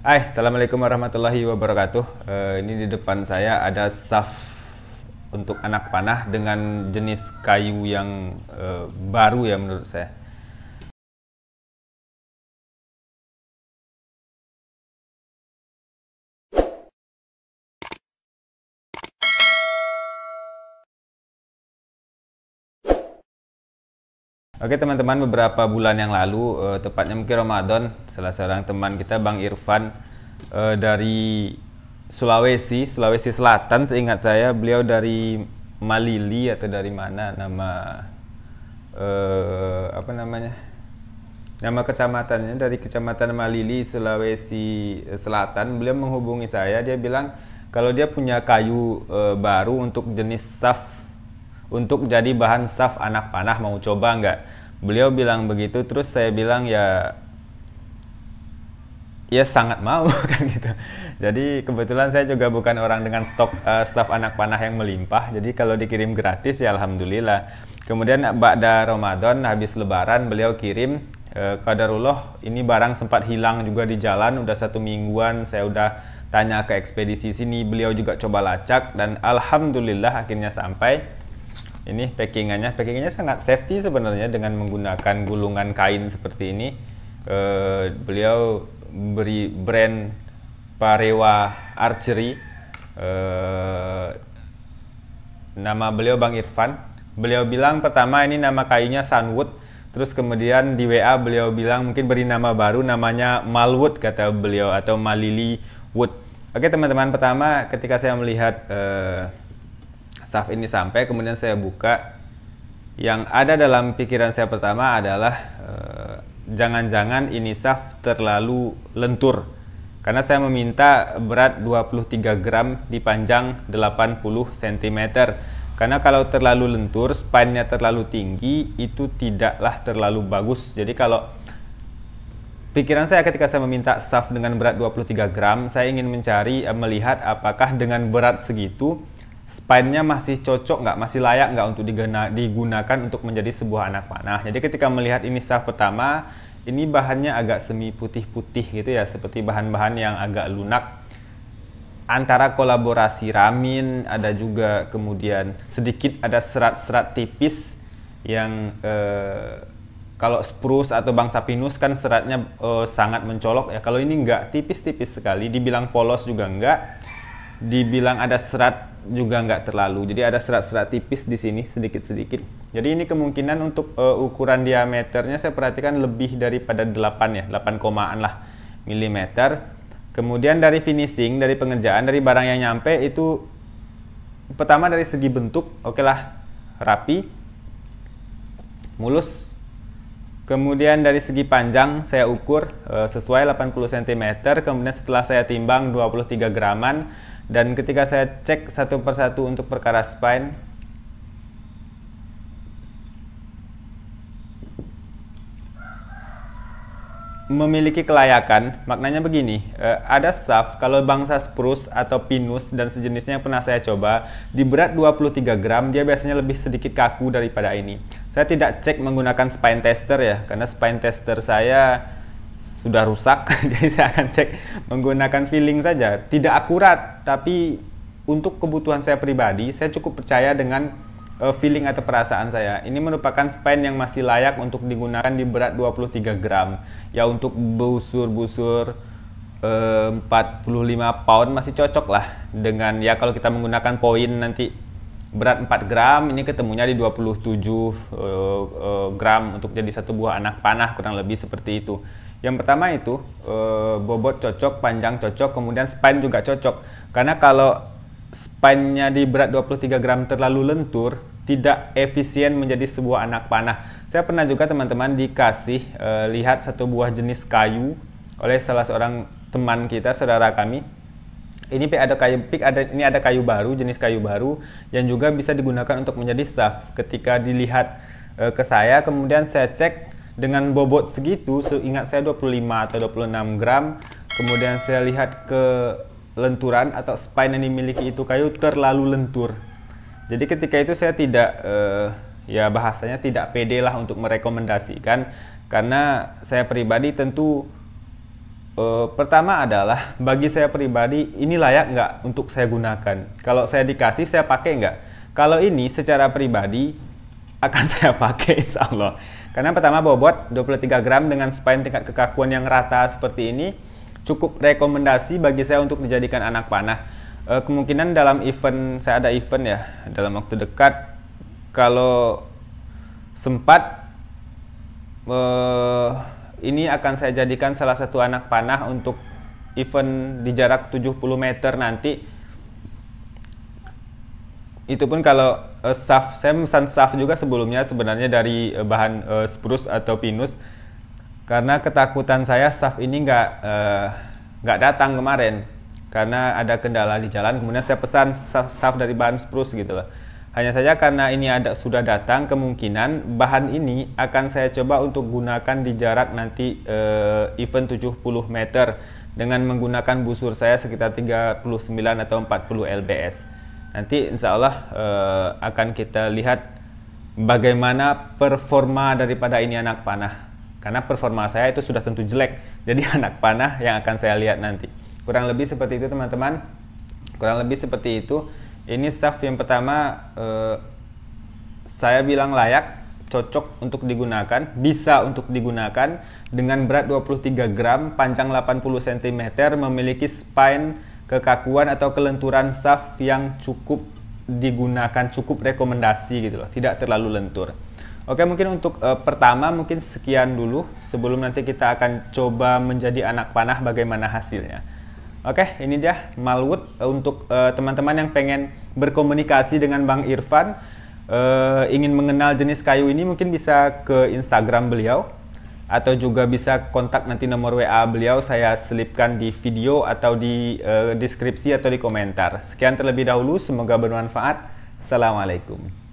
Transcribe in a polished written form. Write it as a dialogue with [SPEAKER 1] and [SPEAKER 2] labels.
[SPEAKER 1] Assalamualaikum warahmatullahi wabarakatuh. Ini di depan saya ada saf untuk anak panah dengan jenis kayu yang baru ya menurut saya. Oke teman-teman, beberapa bulan yang lalu, tepatnya mungkin Ramadan, salah seorang teman kita Bang Irfan dari Sulawesi Selatan, seingat saya beliau dari Malili atau dari mana nama kecamatannya, dari Kecamatan Malili, Sulawesi Selatan. Beliau menghubungi saya, dia bilang kalau dia punya kayu baru untuk jenis saf, untuk jadi bahan saf anak panah, mau coba nggak? Beliau bilang begitu, terus saya bilang ya sangat mau kan gitu. Jadi kebetulan saya juga bukan orang dengan stok saf anak panah yang melimpah, jadi kalau dikirim gratis ya alhamdulillah. Kemudian ba'da Ramadan, habis lebaran, beliau kirim, qadarullah ini barang sempat hilang juga di jalan, udah 1 mingguan saya udah tanya ke ekspedisi sini, beliau juga coba lacak dan alhamdulillah akhirnya sampai. Ini packingannya sangat safety sebenarnya dengan menggunakan gulungan kain seperti ini. Beliau beri brand Parewa Archery. Nama beliau Bang Irfan. Beliau bilang pertama ini nama kayunya Sunwood. Terus kemudian di WA beliau bilang mungkin beri nama baru, namanya Malwood kata beliau, atau Malili Wood. Oke teman-teman, pertama ketika saya melihat saf ini sampai, kemudian saya buka, yang ada dalam pikiran saya pertama adalah jangan-jangan ini saf terlalu lentur, karena saya meminta berat 23 gram di panjang 80 cm. Karena kalau terlalu lentur, spine-nya terlalu tinggi, itu tidaklah terlalu bagus. Jadi kalau pikiran saya ketika saya meminta saf dengan berat 23 gram, saya ingin melihat apakah dengan berat segitu spine-nya masih cocok nggak, masih layak nggak untuk digunakan untuk menjadi sebuah anak panah. Jadi ketika melihat ini saf pertama, ini bahannya agak semi putih-putih gitu ya, seperti bahan-bahan yang agak lunak. Antara kolaborasi ramin, ada juga kemudian sedikit ada serat-serat tipis yang kalau spruce atau bangsa pinus kan seratnya sangat mencolok ya. Kalau ini nggak, tipis-tipis sekali, dibilang polos juga nggak, dibilang ada serat juga nggak terlalu. Jadi ada serat-serat tipis di sini sedikit-sedikit. Jadi ini kemungkinan untuk ukuran diameternya saya perhatikan lebih daripada 8 ya, 8 komaan lah milimeter. Kemudian dari finishing, dari pengerjaan, dari barang yang nyampe itu pertama dari segi bentuk, oke lah, rapi, mulus. Kemudian dari segi panjang saya ukur sesuai 80 cm. Kemudian setelah saya timbang 23 graman. Dan ketika saya cek satu persatu untuk perkara spine, memiliki kelayakan. Maknanya begini, ada saf kalau bangsa spruce atau pinus dan sejenisnya yang pernah saya coba, di berat 23 gram dia biasanya lebih sedikit kaku daripada ini. Saya tidak cek menggunakan spine tester ya, karena spine tester saya sudah rusak. Jadi saya akan cek menggunakan feeling saja, tidak akurat, tapi untuk kebutuhan saya pribadi saya cukup percaya dengan feeling atau perasaan saya. Ini merupakan spine yang masih layak untuk digunakan di berat 23 gram ya. Untuk busur-busur 45 pound masih cocok lah dengan, ya kalau kita menggunakan poin nanti berat 4 gram, ini ketemunya di 27 gram untuk jadi satu buah anak panah, kurang lebih seperti itu. Yang pertama itu bobot cocok, panjang cocok, kemudian spine juga cocok. Karena kalau spine-nya di berat 23 gram terlalu lentur, tidak efisien menjadi sebuah anak panah. Saya pernah juga teman-teman dikasih lihat satu buah jenis kayu oleh salah seorang teman kita, saudara kami. Ini ada kayu baru, jenis kayu baru yang juga bisa digunakan untuk menjadi saf. Ketika dilihat ke saya, kemudian saya cek dengan bobot segitu, seingat saya 25 atau 26 gram. Kemudian saya lihat ke lenturan atau spine yang dimiliki itu kayu terlalu lentur. Jadi ketika itu saya tidak ya bahasanya tidak pede lah untuk merekomendasikan, karena saya pribadi tentu Pertama adalah bagi saya pribadi ini layak nggak untuk saya gunakan. Kalau saya dikasih saya pakai nggak? Kalau ini secara pribadi akan saya pakai insya Allah. Karena pertama bobot 23 gram dengan spine tingkat kekakuan yang rata seperti ini cukup rekomendasi bagi saya untuk dijadikan anak panah. Kemungkinan dalam event, saya ada event ya dalam waktu dekat, kalau sempat ini akan saya jadikan salah satu anak panah untuk event di jarak 70 meter nanti. Itu pun kalau shaft, saya memesan shaft juga sebelumnya sebenarnya dari bahan spruce atau pinus, karena ketakutan saya shaft ini nggak datang kemarin karena ada kendala di jalan. Kemudian saya pesan shaft dari bahan spruce gitu loh. Hanya saja karena ini sudah datang, kemungkinan bahan ini akan saya coba untuk gunakan di jarak nanti event 70 meter dengan menggunakan busur saya sekitar 39 atau 40 lbs. Nanti insya Allah akan kita lihat bagaimana performa daripada ini anak panah. Karena performa saya itu sudah tentu jelek, jadi anak panah yang akan saya lihat nanti. Kurang lebih seperti itu teman-teman. Kurang lebih seperti itu. Ini shaft yang pertama saya bilang layak, cocok untuk digunakan, bisa untuk digunakan dengan berat 23 gram, panjang 80 cm, memiliki spine kekakuan atau kelenturan shaft yang cukup digunakan, cukup rekomendasi gitu loh, tidak terlalu lentur. Oke, mungkin untuk pertama mungkin sekian dulu sebelum nanti kita akan coba menjadi anak panah bagaimana hasilnya. Oke, ini dia Malwood untuk teman-teman yang pengen berkomunikasi dengan Bang Irfan, ingin mengenal jenis kayu ini, mungkin bisa ke Instagram beliau atau juga bisa kontak nanti nomor WA beliau, saya selipkan di video atau di deskripsi atau di komentar. Sekian terlebih dahulu, semoga bermanfaat. Assalamualaikum.